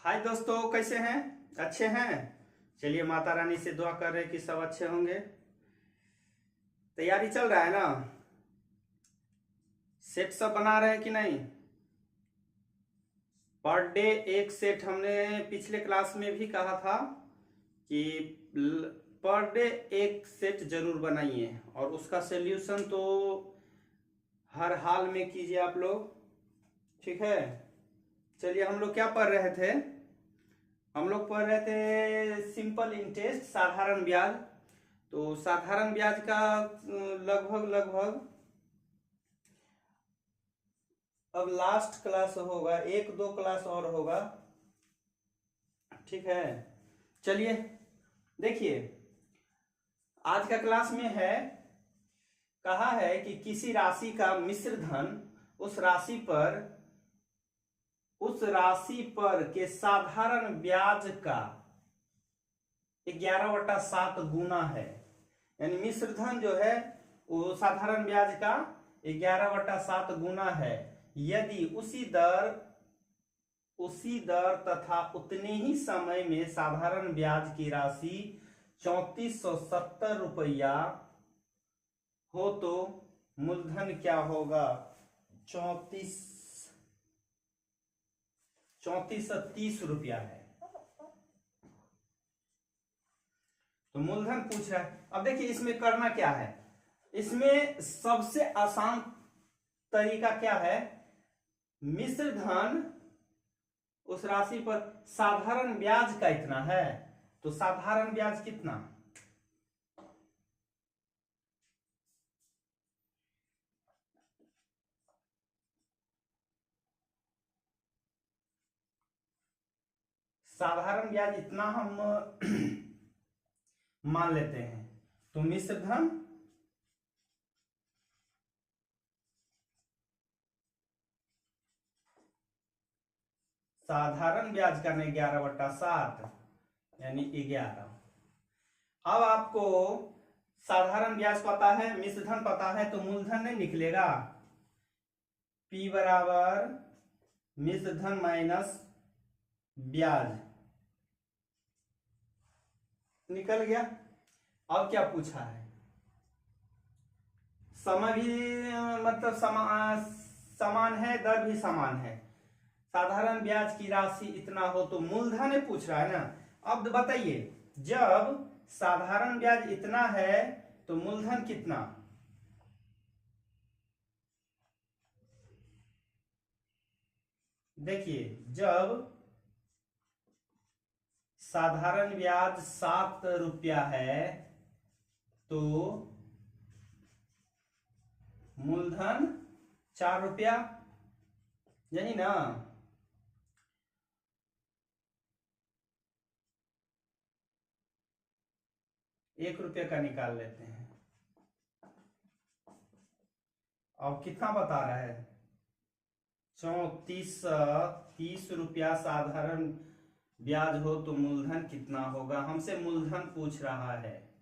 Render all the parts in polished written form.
हाय दोस्तों, कैसे हैं? अच्छे हैं। चलिए, माता रानी से दुआ कर रहे हैं कि सब अच्छे होंगे। तैयारी चल रहा है ना? सेट सब बना रहे हैं कि नहीं? पर डे एक सेट हमने पिछले क्लास में भी कहा था कि पर डे एक सेट जरूर बनाइए और उसका सॉल्यूशन तो हर हाल में कीजिए आप लोग। ठीक है, चलिए हम लोग क्या पढ़ रहे थे? हम लोग पढ़ रहे थे सिंपल इंटरेस्ट, साधारण ब्याज। तो साधारण ब्याज का लगभग अब लास्ट क्लास होगा, एक दो क्लास और होगा। ठीक है, चलिए देखिए, आज का क्लास में है, कहा है कि किसी राशि का मिश्र धन उस राशि पर के साधारण ब्याज का 11/7 गुना है। यानी मिश्र धन जो है वो साधारण ब्याज का 11/7 गुना है यदि उसी दर तथा उतने ही समय में साधारण ब्याज की राशि 3470 रुपया हो तो मूलधन क्या होगा? 3430 रुपया है। तो मूलधन पूछ रहा है। अब देखिए इसमें करना क्या है। इसमें सबसे आसान तरीका क्या है? मिश्र धन उस राशि पर साधारण ब्याज का इतना है, तो साधारण ब्याज कितना? साधारण ब्याज इतना हम मान लेते हैं। तो मिश्र धन साधारण ब्याज का 11/7 यानी 11। अब आपको साधारण ब्याज पता है, मिश्र धन पता है, तो मूलधन नहीं निकलेगा। P बराबर मिश्र धन माइनस ब्याज निकल गया। अब क्या पूछा है? समय भी मतलब समान है, दर भी समान है। साधारण ब्याज की राशि इतना हो तो मूलधन पूछ रहा है ना। अब बताइए, जब साधारण ब्याज इतना है तो मूलधन कितना? देखिए, जब साधारण ब्याज 7 रुपया है तो मूलधन 4 रुपया, यही ना? ₹1 का निकाल लेते हैं। अब कितना बता रहा है? 3430 रुपया साधारण ब्याज हो तो मूलधन कितना होगा? हमसे मूलधन पूछ रहा है।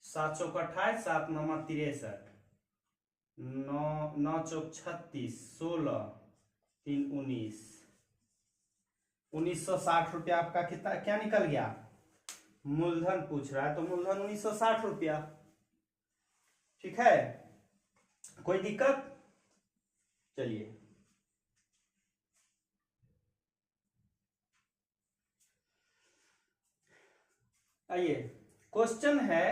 7 चौक 28, 7 9 63, 9 चौक 36, 16 3 19, 1960 रुपया आपका कितना क्या निकल गया? मूलधन पूछ रहा है तो मूलधन 1960 रुपया। ठीक है, कोई दिक्कत? चलिए, आइए, क्वेश्चन है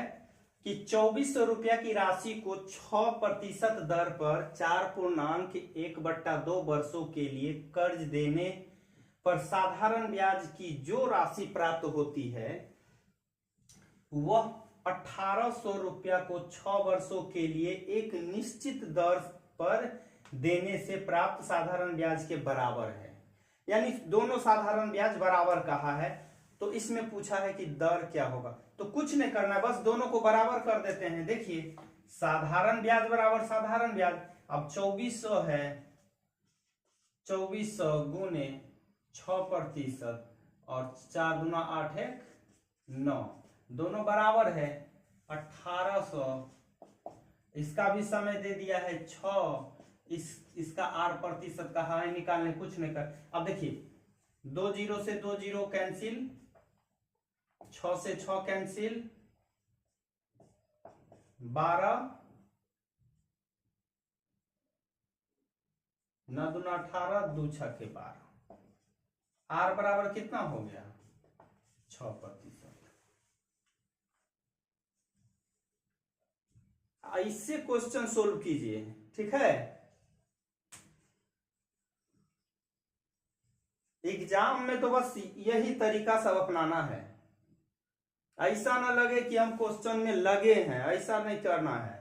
कि 2400 रुपया की राशि को 6% दर पर 4.1/2 वर्षों के लिए कर्ज देने पर साधारण ब्याज की जो राशि प्राप्त होती है वह 1800 रुपया को 6 वर्षों के लिए एक निश्चित दर पर देने से प्राप्त साधारण ब्याज के बराबर है। यानी दोनों साधारण ब्याज बराबर कहा है, तो इसमें पूछा है कि दर क्या होगा। तो कुछ नहीं करना है, बस दोनों को बराबर कर देते हैं। देखिए, साधारण ब्याज बराबर साधारण ब्याज। अब 2400 है, 2400 गुने 6% और 4 दूना 8 है 9, दोनों बराबर है 1800। इसका भी समय दे दिया है 6, इसका R% कहा है निकालने, कुछ नहीं कर। अब देखिए 2 जीरो से 2 जीरो कैंसिल, 6 से 6 कैंसिल, 12, 9 दूना 18, 2 छक्के 12। R बराबर कितना हो गया? 6%। इससे क्वेश्चन सोल्व कीजिए, ठीक है। एग्जाम में तो बस यही तरीका सब अपनाना है, ऐसा ना लगे कि हम क्वेश्चन में लगे हैं, ऐसा नहीं करना है।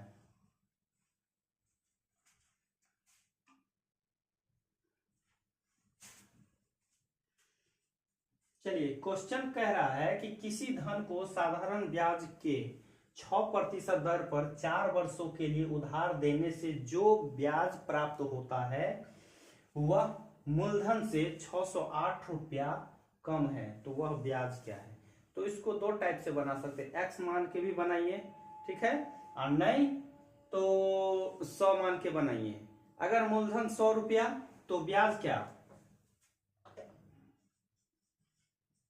चलिए, क्वेश्चन कह रहा है कि किसी धन को साधारण ब्याज के 6% दर पर 4 वर्षों के लिए उधार देने से जो ब्याज प्राप्त होता है वह मूलधन से 608 रुपया कम है, तो वह ब्याज क्या है? तो इसको दो टाइप से बना सकते हैं, एक्स मान के भी बनाइए, ठीक है, और नहीं तो 100 मान के बनाइए। अगर मूलधन 100 रुपया तो ब्याज क्या?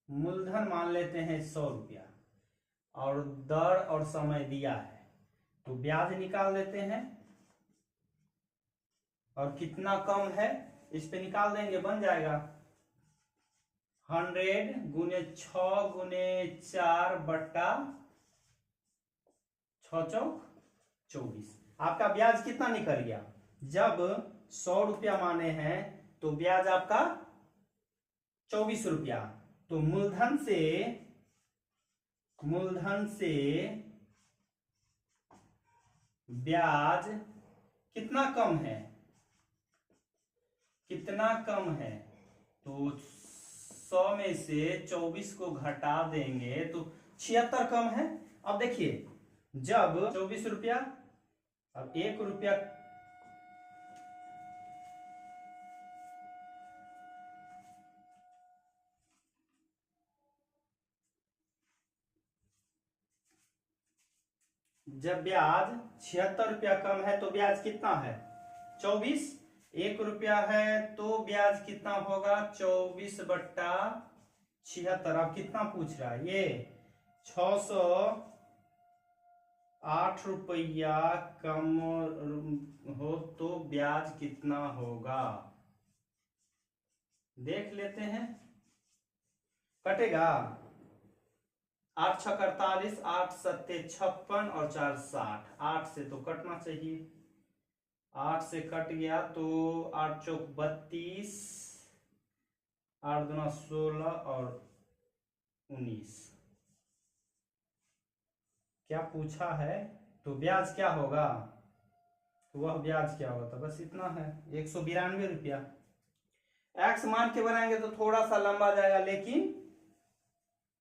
मूलधन मान लेते हैं 100 रुपया और दर और समय दिया है, तो ब्याज निकाल देते हैं और कितना कम है इस पे निकाल देंगे, बन जाएगा 100 गुने 6 गुने 4 बट्टा 6 चौक 24। आपका ब्याज कितना निकल गया? जब 100 रुपया माने हैं तो ब्याज आपका 24 रुपया, तो मूलधन से ब्याज कितना कम है? कितना कम है? तो 100 में से 24 को घटा देंगे तो 76 कम है। अब देखिए, जब 24 रुपया, अब 1 रुपया, जब ब्याज 76 रुपया कम है तो ब्याज कितना है? 24। 1 रुपया है तो ब्याज कितना होगा? 24 बट्टा 76। अब कितना पूछ रहा है ये? 608 रुपया कम हो तो ब्याज कितना होगा? देख लेते हैं, कटेगा 8 छक 48, 8 सत्ते 56 और 4 60। 8 से तो कटना चाहिए, 8 से कट गया तो 8 चौक 32, 8 दूना 16 और 19। क्या पूछा है? तो ब्याज क्या होगा? तो वह ब्याज क्या होता? बस इतना है, 192 रुपया। एक्स मान के बनाएंगे तो थोड़ा सा लंबा जाएगा लेकिन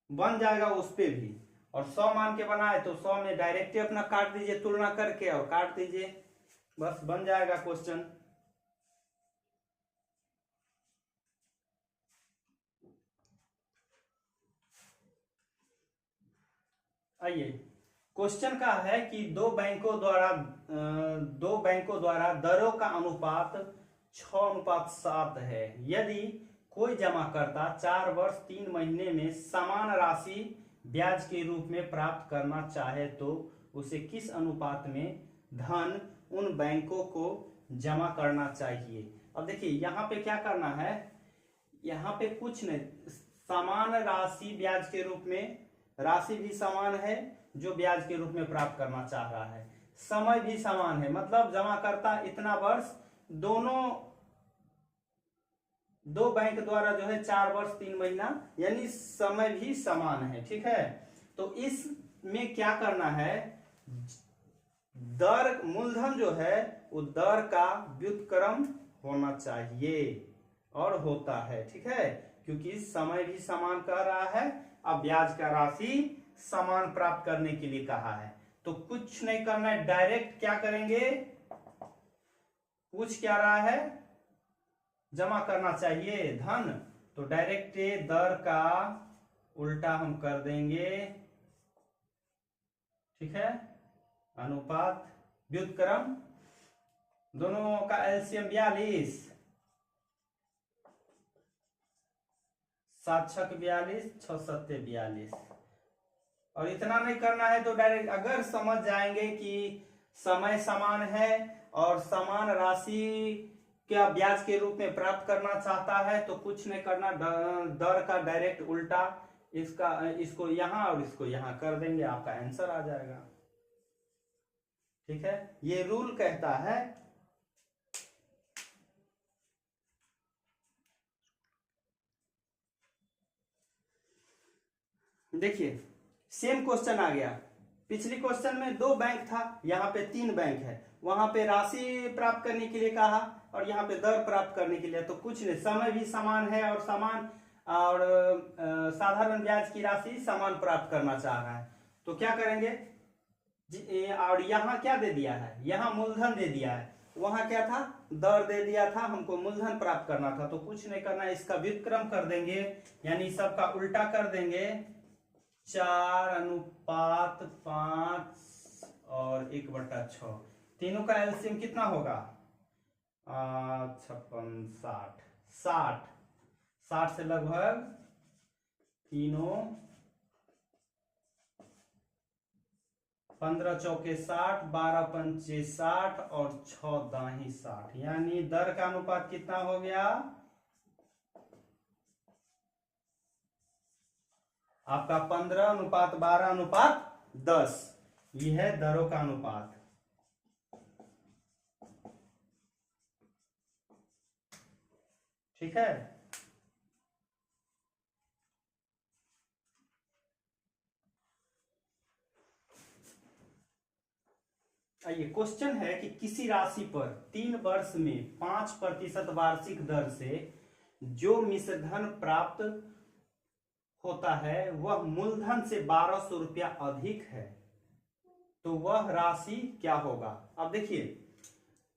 बन जाएगा उस पे भी। और 100 मान के बनाए तो 100 में डायरेक्ट ही अपना काट दीजिए, तुलना करके और काट दीजिए, बस बन जाएगा क्वेश्चन। आइए, क्वेश्चन का है कि दो बैंकों द्वारा दरों का अनुपात 6:7 है। यदि कोई जमाकर्ता 4 वर्ष 3 महीने में समान राशि ब्याज के रूप में प्राप्त करना चाहे तो उसे किस अनुपात में धन उन बैंकों को जमा करना चाहिए? अब देखिए, यहाँ पे क्या करना है, यहाँ पे कुछ नहीं, समान राशि ब्याज के रूप में, राशि भी समान है जो ब्याज के रूप में प्राप्त करना चाह रहा है, समय भी समान है, मतलब जमाकर्ता इतना वर्ष, दो बैंक द्वारा जो है 4 वर्ष 3 महीना, यानी समय भी समान है, ठीक है। तो इसमें क्या करना है, दर, मूलधन जो है वो दर का व्युत्क्रम होना चाहिए और होता है, ठीक है, क्योंकि समय भी समान कह रहा है, अब ब्याज का राशि समान प्राप्त करने के लिए कहा है। तो कुछ नहीं करना है, डायरेक्ट क्या करेंगे, पूछ क्या रहा है, जमा करना चाहिए धन, तो डायरेक्ट दर का उल्टा हम कर देंगे, ठीक है, अनुपात व्युत्क्रम दोनों का एलसीएम 42, 7 छक 42, 6 सत्ते 42। और इतना नहीं करना है तो डायरेक्ट अगर समझ जाएंगे कि समय समान है और समान राशि क्या ब्याज के रूप में प्राप्त करना चाहता है तो कुछ नहीं करना, दर का डायरेक्ट उल्टा इसको यहां और इसको यहां कर देंगे, आपका आंसर आ जाएगा। ठीक है, ये रूल कहता है। देखिए सेम क्वेश्चन आ गया। पिछली क्वेश्चन में 2 बैंक था, यहाँ पे 3 बैंक है। वहां पे राशि प्राप्त करने के लिए कहा और यहाँ पे दर प्राप्त करने के लिए, तो कुछ नहीं, समय भी समान है और समान और साधारण ब्याज की राशि समान प्राप्त करना चाह रहा है। तो क्या करेंगे और यहाँ क्या दे दिया है, यहाँ मूलधन दे दिया है, वहां क्या था, दर दे दिया था, हमको मूलधन प्राप्त करना था। तो कुछ नहीं करना, इसका व्युत्क्रम कर देंगे, यानी सबका उल्टा कर देंगे। 4:5 और 1/6, तीनों का एलसीएम कितना होगा, 56, 60, 60 से लगभग तीनों 15 चौके 60, 12 पंचे 60 और 6 दाही 60, यानी दर का अनुपात कितना हो गया आपका 15:12:10। यह है दरों का अनुपात। ठीक है, आइए क्वेश्चन है कि किसी राशि पर 3 वर्ष में 5% वार्षिक दर से जो मिश्रधन प्राप्त होता है वह मूलधन से 1200 रुपया अधिक है, तो वह राशि क्या होगा। अब देखिए,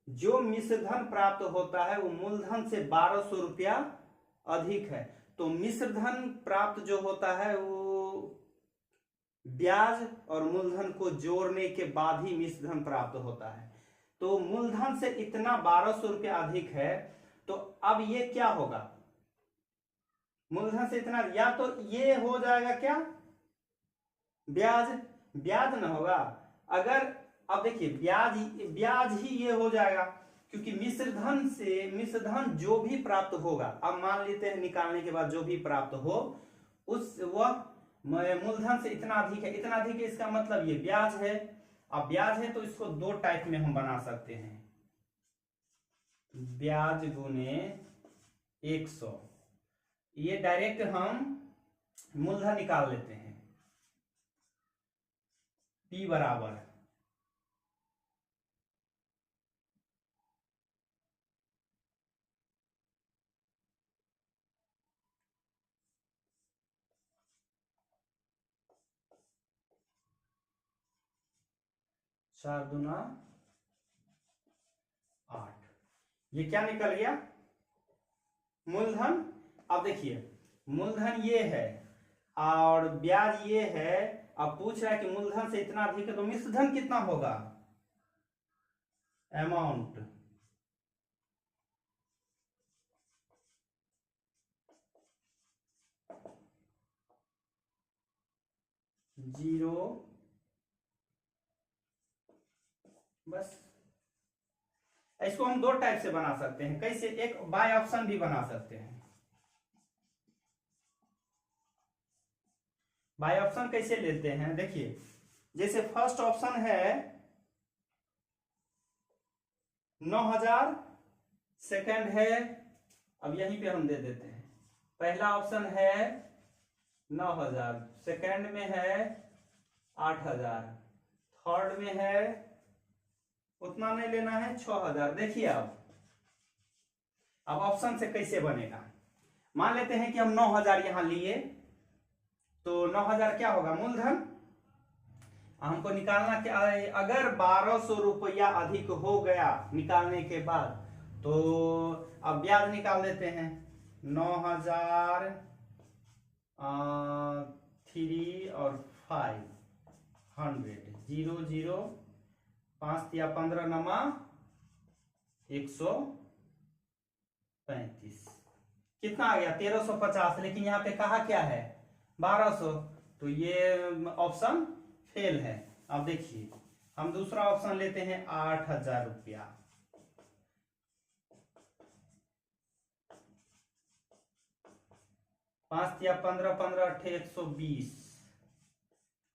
जो मिश्रधन प्राप्त होता है वो मूलधन से 1200 रुपया अधिक है, तो मिश्रधन प्राप्त जो होता है वो ब्याज और मूलधन को जोड़ने के बाद ही मिश्रधन प्राप्त होता है। तो मूलधन से इतना 1200 रुपया अधिक है, तो अब ये क्या होगा, मूलधन से इतना, या तो ये हो जाएगा क्या, ब्याज, ब्याज ना होगा। अगर अब देखिए ब्याज ही ये हो जाएगा, क्योंकि मिश्रधन जो भी प्राप्त होगा, अब मान लेते हैं निकालने के बाद जो भी प्राप्त हो वह मूलधन से इतना अधिक है, इतना अधिक है, इसका मतलब ये ब्याज है। अब ब्याज है तो इसको 2 टाइप में हम बना सकते हैं, ब्याज गुने 100। ये डायरेक्ट हम मूलधन निकाल लेते हैं, P बराबर 4 दूना 8। ये क्या निकल गया, मूलधन। अब देखिए मूलधन ये है और ब्याज ये है। अब पूछ रहा है कि मूलधन से इतना अधिक है तो मिश्रधन कितना होगा, अमाउंट, जीरो, बस। इसको हम 2 टाइप से बना सकते हैं, कैसे, एक बाय ऑप्शन भी बना सकते हैं। बाय ऑप्शन कैसे लेते हैं, देखिए जैसे फर्स्ट ऑप्शन है 9000, सेकंड है, अब यहीं पे हम दे देते हैं, पहला ऑप्शन है 9000, सेकंड में है 8000, थर्ड में है उतना नहीं लेना है 6000। देखिए अब ऑप्शन से कैसे बनेगा, मान लेते हैं कि हम 9000 यहां लिए, तो 9000 क्या होगा, मूलधन। हमको निकालना क्या है, अगर 1200 रुपया अधिक हो गया निकालने के बाद, तो अब ब्याज निकाल देते हैं, 9000 3 और 500, 0 0 5 या 15 नमा 135 कितना आ गया 1350, लेकिन यहाँ पे कहा क्या है 1200, तो ये ऑप्शन फेल है। अब देखिए हम दूसरा ऑप्शन लेते हैं 8000 रुपया। 5 या 15, 15 अट्ठे 120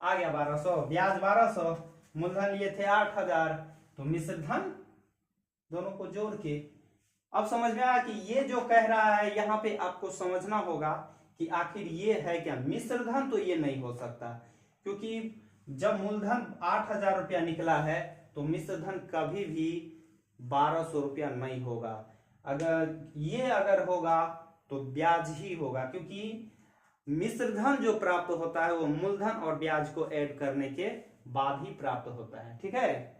आ गया 1200, ब्याज 1200, मूलधन लिए थे 8000, तो मिश्र धन दोनों को जोड़ के अब समझ में आया कि ये जो कह रहा है यहाँ पे आपको समझना होगा कि आखिर ये है क्या मिश्र धन, तो ये नहीं हो सकता, क्योंकि जब मूलधन 8000 रुपया निकला है तो मिश्र धन कभी भी 1200 रुपया नहीं होगा। अगर होगा तो ब्याज ही होगा, क्योंकि मिश्र धन जो प्राप्त होता है वो मूलधन और ब्याज को ऐड करने के बाद ही प्राप्त होता है। ठीक है,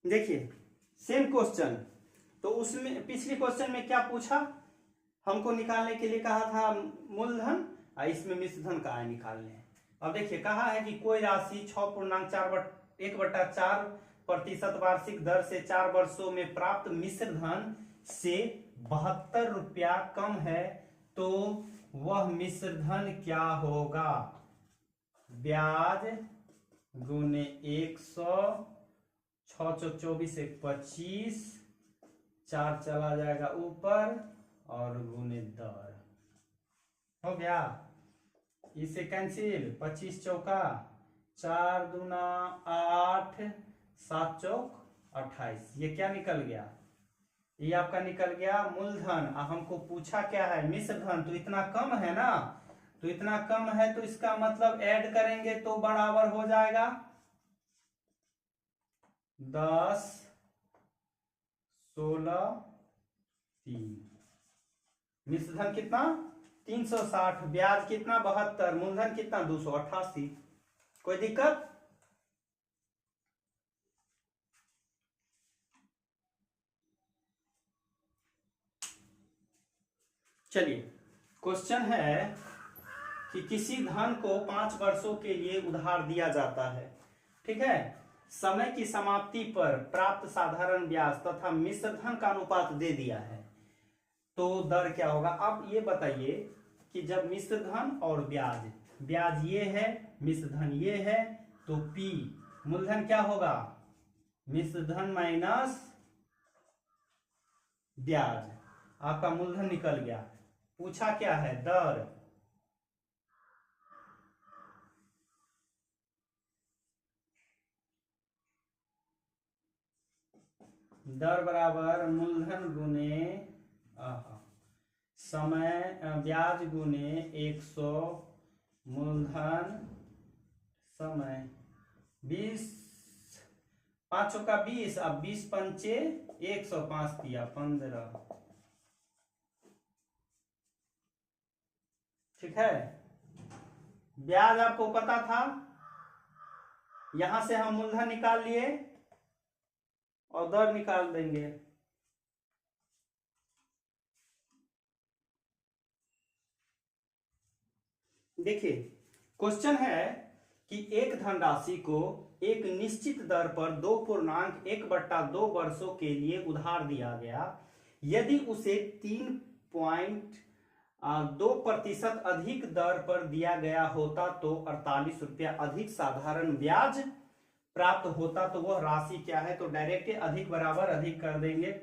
देखिए सेम क्वेश्चन, तो उसमें पिछले क्वेश्चन में क्या पूछा, हमको निकालने के लिए कहा था मूलधन, और इसमें मिश्र धन का निकालने। अब देखिए कहा है कि कोई राशि 6.1/4% वार्षिक दर से 4 वर्षों में प्राप्त मिश्र धन से 72 रुपया कम है, तो वह मिश्र धन क्या होगा। ब्याज गुने 100, 6 × 24 = 25, 4 चला जाएगा ऊपर और गुने दर हो गया, इसे कैंसिल, 25 चौका 4 दूना 8, 7 चौक 28, ये क्या निकल गया, ये आपका निकल गया मूलधन। हमको पूछा क्या है मिश्र धन, तो इतना कम है ना, तो इतना कम है तो इसका मतलब ऐड करेंगे तो बराबर हो जाएगा 10, 16, 3। मिश्र धन कितना 360, ब्याज कितना 72, मूलधन कितना 288। कोई दिक्कत? चलिए क्वेश्चन है कि किसी धन को 5 वर्षों के लिए उधार दिया जाता है, ठीक है, समय की समाप्ति पर प्राप्त साधारण ब्याज तथा मिश्र धन का अनुपात दे दिया है, तो दर क्या होगा। अब ये बताइए कि जब मिश्र धन और ब्याज ये है, मिश्र धन ये है, तो P मूलधन क्या होगा मिश्र धन माइनस ब्याज, आपका मूलधन निकल गया। पूछा क्या है दर, दर बराबर मूलधन गुने समय, ब्याज गुने 100 मूलधन समय, 20 5 का 20, अब 20 पंचे 105 किया 15, ठीक है। ब्याज आपको पता था, यहां से हम मूलधन निकाल लिए और दर निकाल देंगे। देखिए क्वेश्चन है कि एक धनराशि को एक निश्चित दर पर 2.1/2 वर्षों के लिए उधार दिया गया, यदि उसे 3.2% अधिक दर पर दिया गया होता तो 48 रुपया अधिक साधारण ब्याज प्राप्त होता, तो वह राशि क्या है। तो डायरेक्ट अधिक बराबर अधिक कर देंगे,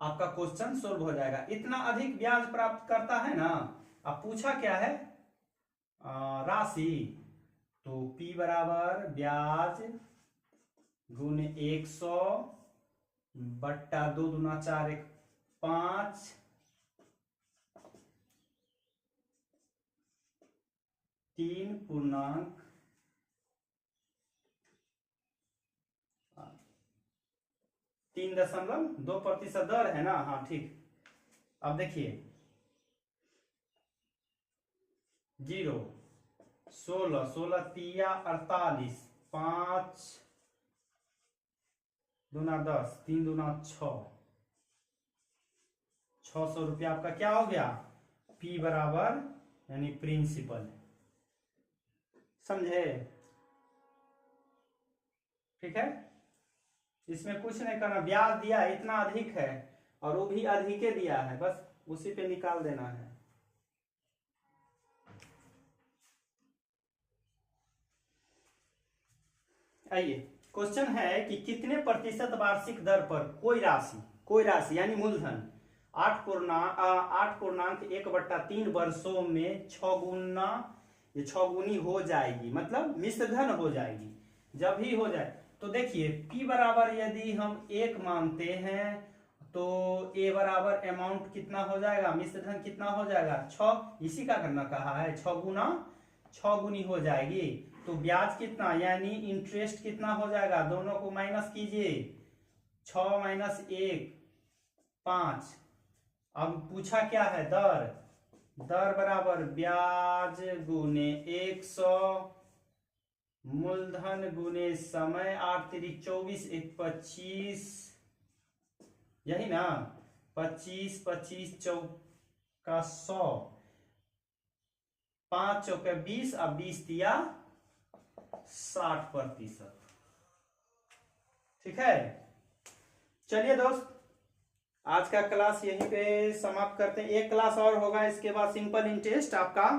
आपका क्वेश्चन सोल्व हो जाएगा। इतना अधिक ब्याज प्राप्त करता है ना, अब पूछा क्या है राशि, तो P बराबर ब्याज गुने 100 बट्टा 2 दूना 4 1 5, 3.2% दर है ना, हाँ ठीक। अब देखिए 0, 16, 16 तिया 48, 5 दूना 10, 3 दूना 6, 600 रुपया आपका क्या हो गया, P बराबर यानी प्रिंसिपल। समझे? ठीक है, इसमें कुछ नहीं करना, ब्याज दिया इतना अधिक है और वो भी अधिक ही दिया है, बस उसी पे निकाल देना है। आइए, क्वेश्चन है कि कितने प्रतिशत वार्षिक दर पर कोई राशि यानी मूलधन 8.1/3 वर्षों में 6 गुनी हो जाएगी, मतलब मिश्रधन हो जाएगी। जब ही हो जाए तो देखिए P बराबर यदि हम 1 मानते हैं तो A बराबर अमाउंट कितना हो जाएगा, मिश्रधन कितना हो जाएगा 6, इसी का करना कहा है, 6 गुनी हो जाएगी। तो ब्याज कितना यानी इंटरेस्ट कितना हो जाएगा, दोनों को माइनस कीजिए, 6 - 1 5। अब पूछा क्या है, दर बराबर ब्याज गुने 100 मूलधन गुने समय, 8 × 24 1 25, यही ना, 25 25 चौका 100, 5 चौके 20, अब 20 दिया 60%। ठीक है, चलिए दोस्त, आज का क्लास यहीं पे समाप्त करते हैं। एक क्लास और होगा, इसके बाद सिंपल इंटरेस्ट आपका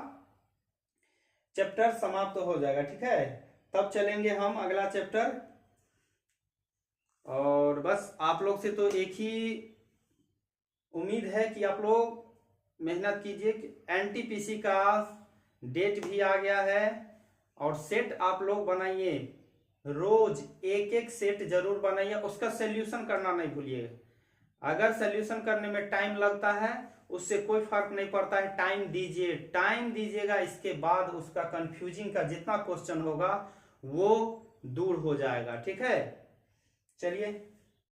चैप्टर समाप्त हो जाएगा। ठीक है, तब चलेंगे हम अगला चैप्टर। और बस आप लोग से तो एक ही उम्मीद है कि आप लोग मेहनत कीजिए। एनटीपीसी का डेट भी आ गया है और सेट आप लोग बनाइए, रोज एक सेट जरूर बनाइए, उसका सॉल्यूशन करना नहीं भूलिएगा। अगर सॉल्यूशन करने में टाइम लगता है उससे कोई फर्क नहीं पड़ता है, टाइम दीजिएगा, इसके बाद उसका कंफ्यूजिंग का जितना क्वेश्चन होगा वो दूर हो जाएगा। ठीक है, चलिए।